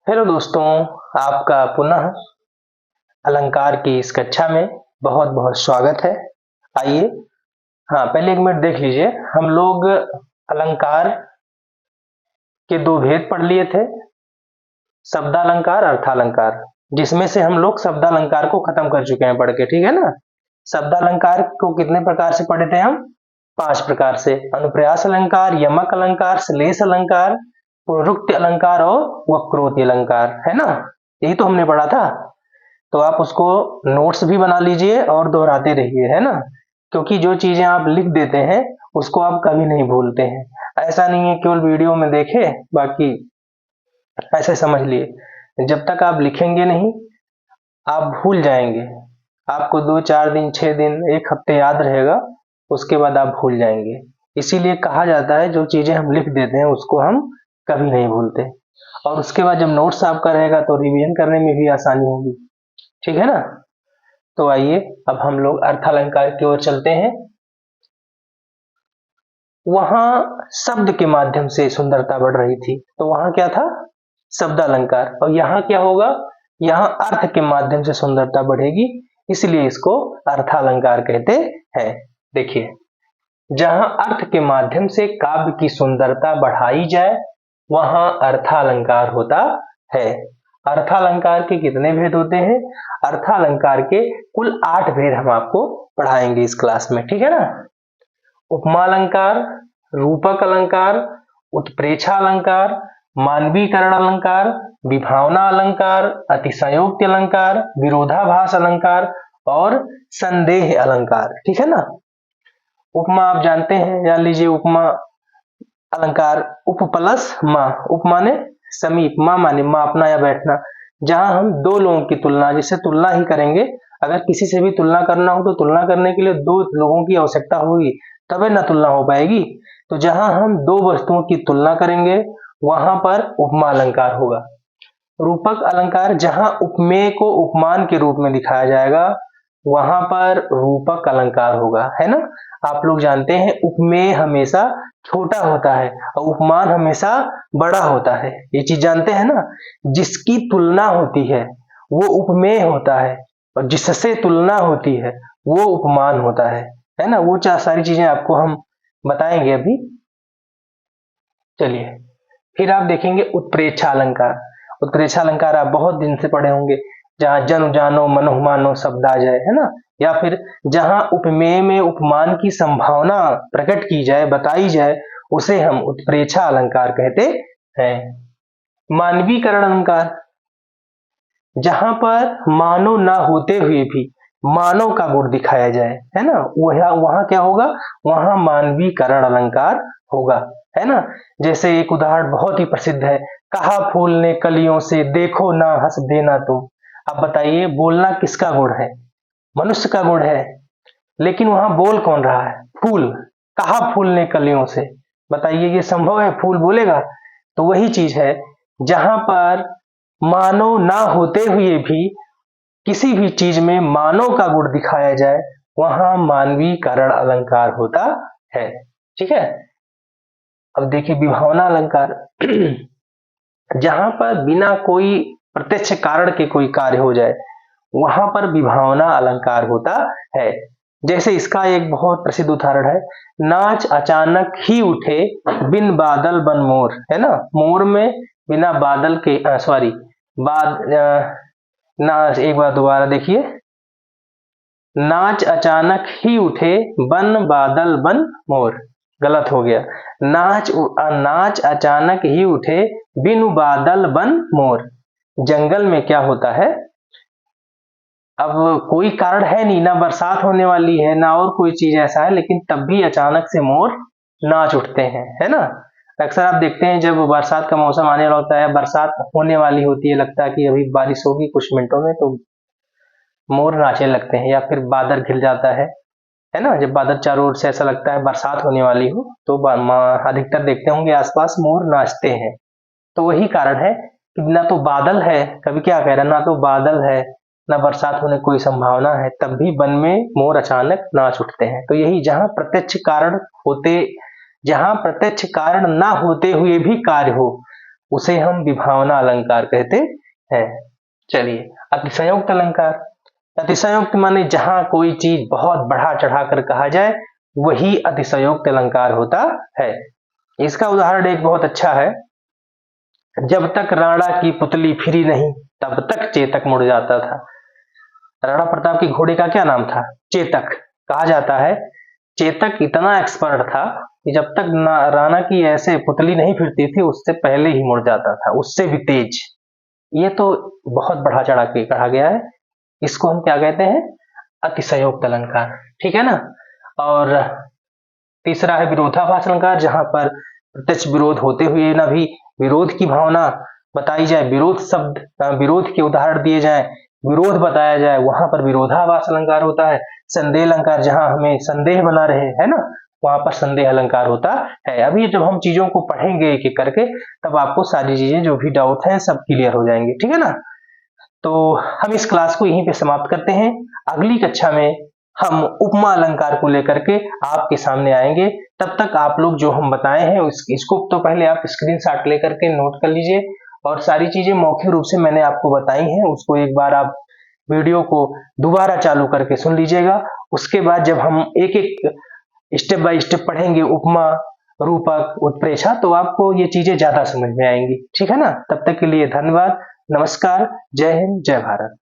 Hello दोस्तों, आपका पुनः अलंकार की इस कक्षा में बहुत बहुत स्वागत है। आइए, हाँ पहले 1 मिनट देख लीजिए। हम लोग अलंकार के 2 भेद पढ़ लिए थे, शब्दालंकार अर्थालंकार, जिसमें से हम लोग शब्दालंकार को खत्म कर चुके हैं पढ़ के, ठीक है ना। शब्दालंकार को कितने प्रकार से पढ़े थे हम? 5 प्रकार से। अनुप्रास अलंकार, यमक अलंकार, श्लेष अलंकार, पुनरुक्ति अलंकार और वक्रोक्ति अलंकार, है ना। यही तो हमने पढ़ा था। तो आप उसको नोट्स भी बना लीजिए और दोहराते रहिए, है ना। क्योंकि जो चीजें आप लिख देते हैं उसको आप कभी नहीं भूलते हैं। ऐसा नहीं है केवल वीडियो में देखे बाकी ऐसे समझ लिए। जब तक आप लिखेंगे नहीं आप भूल जाएंगे। आपको 2-4 दिन, 6 दिन, 1 हफ्ते याद रहेगा, उसके बाद आप भूल जाएंगे। इसीलिए कहा जाता है जो चीजें हम लिख देते हैं उसको हम कभी नहीं भूलते। और उसके बाद जब नोट्स आपका रहेगा तो रिवीजन करने में भी आसानी होगी, ठीक है ना। तो आइए अब हम लोग अर्थालंकार की ओर चलते हैं। वहां शब्द के माध्यम से सुंदरता बढ़ रही थी, तो वहां क्या था? शब्दालंकार। और यहाँ क्या होगा? यहाँ अर्थ के माध्यम से सुंदरता बढ़ेगी, इसलिए इसको अर्थालंकार कहते हैं। देखिए, जहां अर्थ के माध्यम से काव्य की सुंदरता बढ़ाई जाए वहां अर्थालंकार होता है। अर्थालंकार के कितने भेद होते हैं? अर्थालंकार के कुल 8 भेद हम आपको पढ़ाएंगे इस क्लास में, ठीक है ना। उपमा अलंकार, रूपक अलंकार, उत्प्रेक्षा अलंकार, मानवीकरण अलंकार, विभावना अलंकार, अतिशयोक्ति अलंकार, विरोधाभास अलंकार और संदेह अलंकार, ठीक है ना। उपमा आप जानते हैं, जान लीजिए। उपमा अलंकार उप प्लस मा, उप माने समीप, मा माने मापना या बैठना। जहां हम दो लोगों की तुलना, जिससे तुलना ही करेंगे, अगर किसी से भी तुलना करना हो तो तुलना करने के लिए 2 लोगों की आवश्यकता होगी, तबे ना तुलना हो पाएगी। तो जहां हम 2 वस्तुओं की तुलना करेंगे वहां पर उपमा अलंकार होगा। रूपक अलंकार, जहां उपमेय को उपमान के रूप में दिखाया जाएगा वहां पर रूपक अलंकार होगा, है ना। आप लोग जानते हैं उपमेय हमेशा छोटा होता है और उपमान हमेशा बड़ा होता है, ये चीज जानते हैं ना। जिसकी तुलना होती है वो उपमेय होता है और जिससे तुलना होती है वो उपमान होता है ना। वो सारी चीजें आपको हम बताएंगे अभी। चलिए, फिर आप देखेंगे उत्प्रेक्षा अलंकार। उत्प्रेक्षा अलंकार आप बहुत दिन से पढ़े होंगे, जहां जन जानो मनो मानो शब्द आ जाए, है ना। या फिर जहां उपमेय में उपमान की संभावना प्रकट की जाए, बताई जाए, उसे हम उत्प्रेक्षा अलंकार कहते हैं। मानवीकरण अलंकार, जहां पर मानव ना होते हुए भी मानव का गुण दिखाया जाए, है ना, वहां क्या होगा? वहां मानवीकरण अलंकार होगा, है ना। जैसे एक उदाहरण बहुत ही प्रसिद्ध है, कहा फूल ने कलियों से देखो ना हंस देना तुम। अब बताइए, बोलना किसका गुण है? मनुष्य का गुण है, लेकिन वहां बोल कौन रहा है? फूल। कहा फूल ने कलियों से, बताइए ये संभव है? फूल बोलेगा? तो वही चीज है, जहां पर मानव ना होते हुए भी किसी भी चीज में मानव का गुण दिखाया जाए वहां मानवीकरण अलंकार होता है, ठीक है। अब देखिए विभावना अलंकार, जहां पर बिना कोई प्रत्यक्ष कारण के कोई कार्य हो जाए वहां पर विभावना अलंकार होता है। जैसे इसका एक बहुत प्रसिद्ध उदाहरण है, नाच अचानक ही उठे बिन बादल बन मोर, है ना। मोर में बिना बादल के सॉरी बाद ना, एक बार दोबारा देखिए, नाच अचानक ही उठे बन बादल बन मोर, गलत हो गया। नाच अचानक ही उठे बिनु बादल बन मोर। जंगल में क्या होता है? अब कोई कारण है नहीं, ना बरसात होने वाली है ना और कोई चीज ऐसा है, लेकिन तब भी अचानक से मोर नाच उठते हैं, है ना। अक्सर आप देखते हैं जब बरसात का मौसम आने वाला होता है, बरसात होने वाली होती है, लगता है कि अभी बारिश होगी कुछ मिनटों में, तो मोर नाचने लगते हैं। या फिर बादल घिर जाता है ना, जब बादल चारों ओर से ऐसा लगता है बरसात होने वाली हो, तो अधिकतर देखते होंगे आसपास मोर नाचते हैं। तो वही कारण है कि ना तो बादल है, कभी क्या कह रहा है, ना तो बादल है ना बरसात होने की कोई संभावना है, तब भी वन में मोर अचानक नाच उठते हैं। तो यही, जहां प्रत्यक्ष कारण ना होते हुए भी कार्य हो उसे हम विभावना अलंकार कहते हैं। चलिए, अतिशयोक्त अलंकार। अतिशयोक्त माने जहां कोई चीज बहुत बढ़ा चढ़ा कर कहा जाए, वही अतिशयोक्त अलंकार होता है। इसका उदाहरण एक बहुत अच्छा है, जब तक राणा की पुतली फिरी नहीं तब तक चेतक मुड़ जाता था। राणा प्रताप के घोड़े का क्या नाम था? चेतक। कहा जाता है चेतक इतना एक्सपर्ट था कि जब तक राणा की ऐसे पुतली नहीं फिरती थी, उससे पहले ही मुड़ जाता था, उससे भी तेज। ये तो बहुत बढ़ा चढ़ा के कहा गया है, इसको हम क्या कहते हैं? अतिशयोक्त अलंकार। ठीक है ना। और तीसरा है विरोधाभास अलंकार, जहां पर प्रत्यक्ष विरोध होते हुए न भी विरोध की भावना बताई जाए, विरोध शब्द विरोध के उदाहरण दिए जाए, विरोध बताया जाए, वहां पर विरोधाभास अलंकार होता है। संदेह अलंकार, जहां हमें संदेह बना रहे, है ना, वहां पर संदेह अलंकार होता है। अभी जब हम चीजों को पढ़ेंगे एक एक करके, तब आपको सारी चीजें जो भी डाउट है सब क्लियर हो जाएंगे। ठीक है ना। तो हम इस क्लास को यहीं पे समाप्त करते हैं। अगली कक्षा में हम उपमा अलंकार को लेकर के आपके सामने आएंगे। तब तक आप लोग जो हम बताए हैं इसको तो पहले आप स्क्रीनशॉट लेकर के नोट कर लीजिए, और सारी चीजें मौखिक रूप से मैंने आपको बताई हैं, उसको एक बार आप वीडियो को दोबारा चालू करके सुन लीजिएगा। उसके बाद जब हम एक एक स्टेप बाय स्टेप पढ़ेंगे उपमा, रूपक, उत्प्रेक्षा, तो आपको ये चीजें ज्यादा समझ में आएंगी। ठीक है ना। तब तक के लिए धन्यवाद। नमस्कार। जय हिंद, जय भारत।